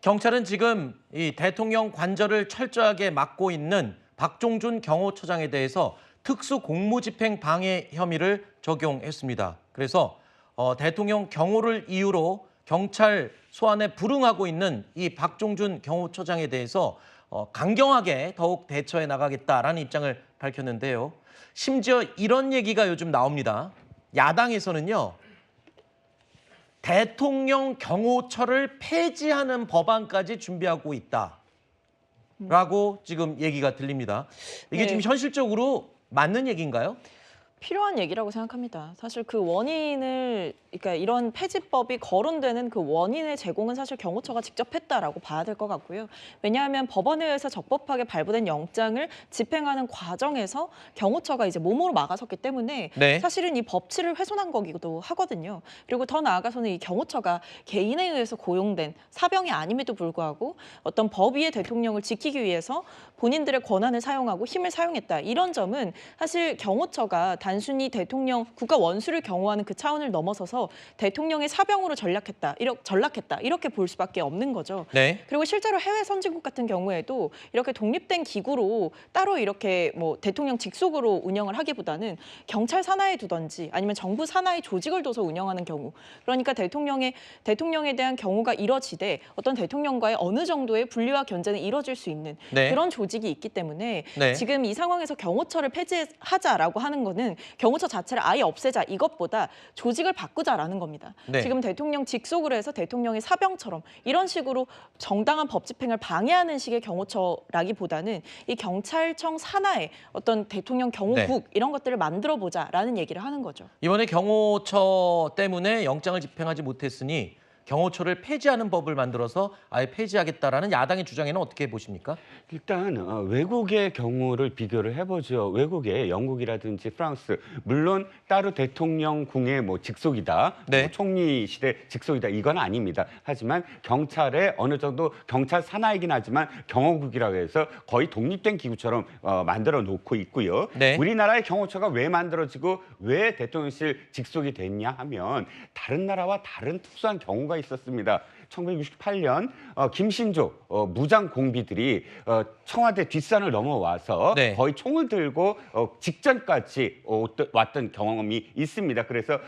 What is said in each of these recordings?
경찰은 지금 이 대통령 관저를 철저하게 막고 있는 박종준 경호처장에 대해서 특수 공무집행 방해 혐의를 적용했습니다. 그래서 대통령 경호를 이유로 경찰 소환에 불응하고 있는 이 박종준 경호처장에 대해서 강경하게 더욱 대처해 나가겠다라는 입장을 밝혔는데요. 심지어 이런 얘기가 요즘 나옵니다. 야당에서는요. 대통령 경호처를 폐지하는 법안까지 준비하고 있다라고 지금 얘기가 들립니다. 이게 지금 현실적으로 맞는 얘기인가요? 필요한 얘기라고 생각합니다. 사실 그 원인을, 그러니까 이런 폐지법이 거론되는 그 원인의 제공은 사실 경호처가 직접 했다라고 봐야 될 것 같고요. 왜냐하면 법원에 의해서 적법하게 발부된 영장을 집행하는 과정에서 경호처가 이제 몸으로 막아섰기 때문에 네. 사실은 이 법치를 훼손한 거기도 하거든요. 그리고 더 나아가서는 이 경호처가 개인에 의해서 고용된 사병이 아님에도 불구하고 어떤 법 위의 대통령을 지키기 위해서 본인들의 권한을 사용하고 힘을 사용했다. 이런 점은 사실 경호처가 단순히 대통령 국가 원수를 경호하는 그 차원을 넘어서서 대통령의 사병으로 전락했다 이렇게 볼 수밖에 없는 거죠. 네. 그리고 실제로 해외 선진국 같은 경우에도 이렇게 독립된 기구로 따로 이렇게 뭐 대통령 직속으로 운영을 하기보다는 경찰 산하에 두던지 아니면 정부 산하에 조직을 둬서 운영하는 경우, 그러니까 대통령에 대한 경우가 이뤄지되 어떤 대통령과의 어느 정도의 분리와 견제는 이뤄질 수 있는 네. 그런 조직이 있기 때문에 네. 지금 이 상황에서 경호처를 폐지하자라고 하는 거는 경호처 자체를 아예 없애자 이것보다 조직을 바꾸자라는 겁니다. 네. 지금 대통령 직속으로 해서 대통령의 사병처럼 이런 식으로 정당한 법 집행을 방해하는 식의 경호처라기보다는 이 경찰청 산하에 어떤 대통령 경호국 이런 것들을 만들어보자라는 얘기를 하는 거죠. 이번에 경호처 때문에 영장을 집행하지 못했으니 경호처를 폐지하는 법을 만들어서 아예 폐지하겠다라는 야당의 주장에는 어떻게 보십니까? 일단 외국의 경우를 비교를 해보죠. 외국의 영국이라든지 프랑스, 물론 따로 대통령궁의 뭐 직속이다, 네. 뭐 총리실의 직속이다 이건 아닙니다. 하지만 경찰의 어느 정도 경찰 산하이긴 하지만 경호국이라고 해서 거의 독립된 기구처럼 만들어 놓고 있고요. 네. 우리나라의 경호처가 왜 만들어지고 왜 대통령실 직속이 됐냐 하면 다른 나라와 다른 특수한 경우가 있었습니다. 1968년 김신조 무장 공비들이 청와대 뒷산을 넘어와서 네. 거의 총을 들고 직전까지 왔던 경험이 있습니다. 그래서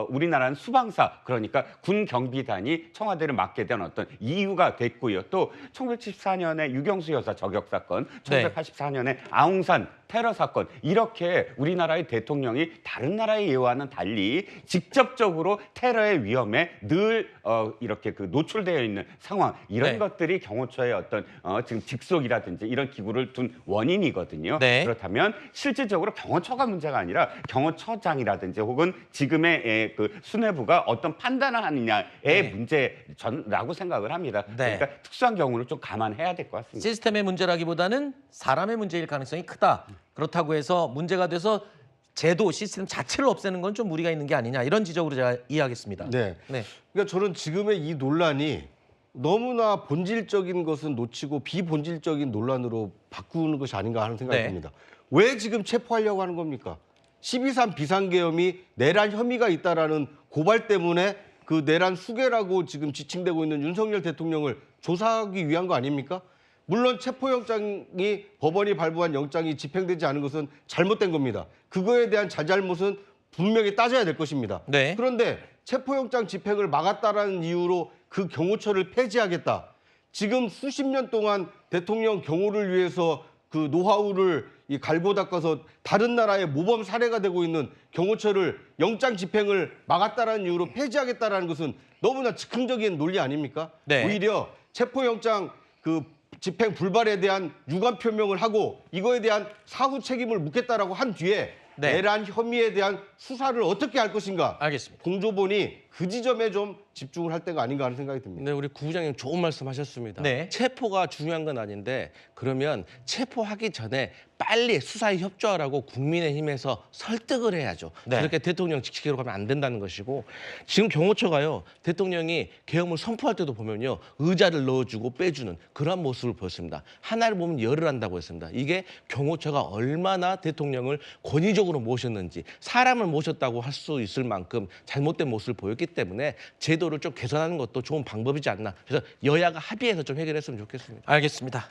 우리나라는 수방사, 그러니까 군 경비단이 청와대를 맡게 된 어떤 이유가 됐고요. 또 1974년에 유경수 여사 저격 사건, 1984년에 아웅산 테러 사건, 이렇게 우리나라의 대통령이 다른 나라의 예와는 달리 직접적으로 테러의 위험에 늘 이렇게 그 노출되어 있는 상황, 이런 것들이 경호처의 어떤 지금 직속이라든지 이런 기구를 둔 원인이거든요. 네. 그렇다면 실질적으로 경호처가 문제가 아니라 경호처장이라든지 혹은 지금의 그 수뇌부가 어떤 판단을 하느냐의 문제라고 생각을 합니다. 그러니까 특수한 경우를 좀 감안해야 될 것 같습니다. 시스템의 문제라기보다는 사람의 문제일 가능성이 크다. 그렇다고 해서 문제가 돼서 제도, 시스템 자체를 없애는 건 좀 무리가 있는 게 아니냐, 이런 지적으로 제가 이해하겠습니다. 네. 그러니까 저는 지금의 이 논란이 너무나 본질적인 것은 놓치고 비본질적인 논란으로 바꾸는 것이 아닌가 하는 생각이 듭니다. 왜 지금 체포하려고 하는 겁니까? 12.3 비상계엄이 내란 혐의가 있다라는 고발 때문에 그 내란 수괴라고 지금 지칭되고 있는 윤석열 대통령을 조사하기 위한 거 아닙니까? 물론 체포영장이 법원이 발부한 영장이 집행되지 않은 것은 잘못된 겁니다. 그거에 대한 자잘못은 분명히 따져야 될 것입니다. 그런데 체포영장 집행을 막았다라는 이유로 그 경호처를 폐지하겠다. 지금 수십 년 동안 대통령 경호를 위해서 그 노하우를 갈고 닦아서 다른 나라의 모범 사례가 되고 있는 경호처를 영장 집행을 막았다라는 이유로 폐지하겠다라는 것은 너무나 즉흥적인 논리 아닙니까? 오히려 체포영장 그 집행 불발에 대한 유감 표명을 하고 이거에 대한 사후 책임을 묻겠다라고 한 뒤에 내란 혐의에 대한 수사를 어떻게 할 것인가. 알겠습니다. 공조본이 그 지점에 좀 집중을 할 때가 아닌가 하는 생각이 듭니다. 네, 우리 구부장님 좋은 말씀하셨습니다. 네. 체포가 중요한 건 아닌데 그러면 체포하기 전에 빨리 수사에 협조하라고 국민의힘에서 설득을 해야죠. 그렇게 대통령 지키기로 가면 안 된다는 것이고, 지금 경호처가요, 대통령이 계엄을 선포할 때도 보면요, 의자를 넣어주고 빼주는 그런 모습을 보였습니다. 하나를 보면 열을 한다고 했습니다. 이게 경호처가 얼마나 대통령을 권위적으로 모셨는지, 사람을 모셨다고 할 수 있을 만큼 잘못된 모습을 보였기 때문에 제도를 좀 개선하는 것도 좋은 방법이지 않나. 그래서 여야가 합의해서 좀 해결했으면 좋겠습니다. 알겠습니다.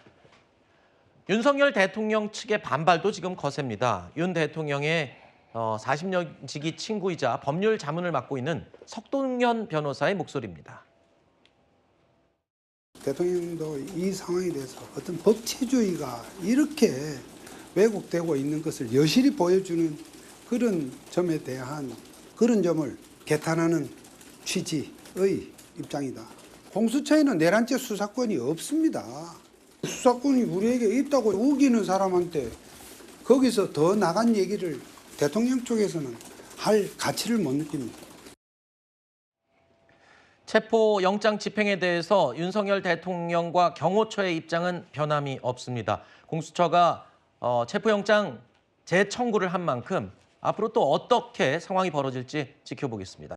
윤석열 대통령 측의 반발도 지금 거셉니다. 윤 대통령의 40년 지기 친구이자 법률 자문을 맡고 있는 석동현 변호사의 목소리입니다. 대통령도 이 상황에 대해서 어떤 법치주의가 이렇게 왜곡되고 있는 것을 여실히 보여주는 그런 점에 대한 그런 점을 개탄하는 취지의 입장이다. 공수처에는 내란죄 수사권이 없습니다. 수사권이 우리에게 있다고 우기는 사람한테 거기서 더 나간 얘기를 대통령 쪽에서는 할 가치를 못 느낍니다. 체포영장 집행에 대해서 윤석열 대통령과 경호처의 입장은 변함이 없습니다. 공수처가 체포영장 재청구를 한 만큼 앞으로 또 어떻게 상황이 벌어질지 지켜보겠습니다.